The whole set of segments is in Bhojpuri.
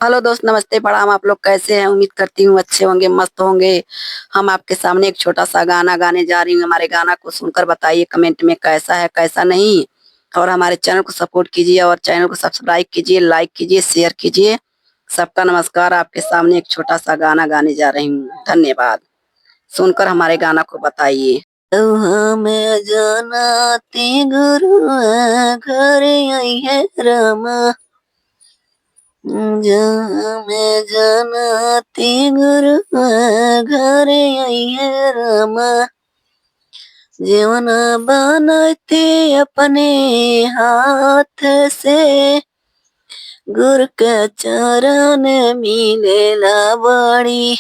हेलो दोस्त, नमस्ते, प्रणाम। आप लोग कैसे हैं? उम्मीद करती हूँ अच्छे होंगे, मस्त होंगे। हम आपके सामने एक छोटा सा गाना गाने जा रही हूँ। हमारे गाना को सुनकर बताइए कमेंट में कैसा है कैसा नहीं। और हमारे चैनल को सपोर्ट कीजिए और चैनल को सब्सक्राइब कीजिए, लाइक कीजिए, शेयर कीजिए। सबका नमस्कार। आपके सामने एक छोटा सा गाना गाने जा रही हूँ। धन्यवाद। सुनकर हमारे गाना को बताइए। हमें जनाती गुरु घर आई है रामा, मैं जनाती गुरु घर आई है रामा। जीवन बनाते अपने हाथ से, गुरु के चरण मिलेला बड़ी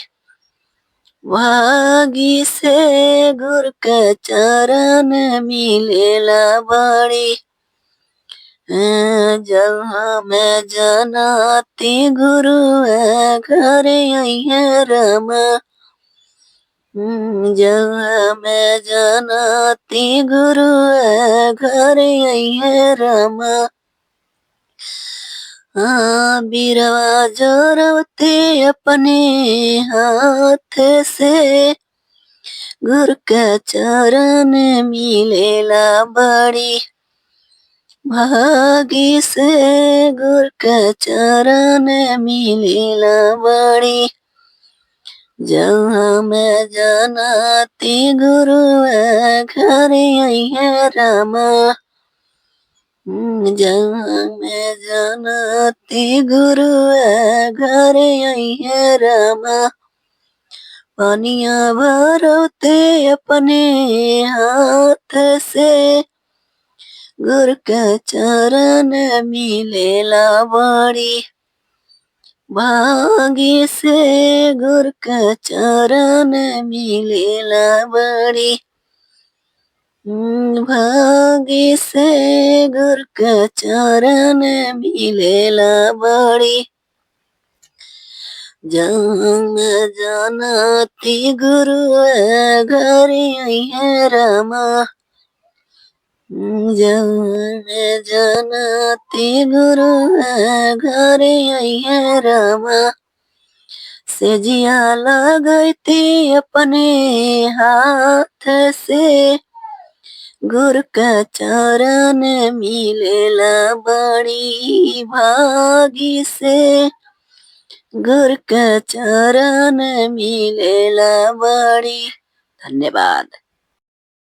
भागी से। गुरु के चरण मिलेला बड़ी। जहाँ मैं जनाती गुरु घर आई है रामा। जहाँ मैं जनाती गुरु घर आई है रामा। हाँ, बिरवा जोरवते अपने हाथ से, गुरु का चरण मिलेला बड़ी भागी से। गुरु का चरण मिलेला बड़ी। जहाँ मैं जनाती गुरु घर आई है रामा। जहाँ मैं जनाती गुरु घर आई है रामा। पानिया भरते अपने हाथ से, गुरु का चरण मिलेला बड़ी भागी से। गुरु का चरण मिलेला बड़ी भागी से। गुरु का चरण मिलेला बड़ी। जहाँ जनाती गुरु घर आई है रामा। जहाँ जनाती गुरु घर आई है रामा। से जिया लगती अपने हाथ से, गुरु का चरण मिलेला बड़ी भागी से। गुरु का चरण मिलेला बड़ी। धन्यवाद।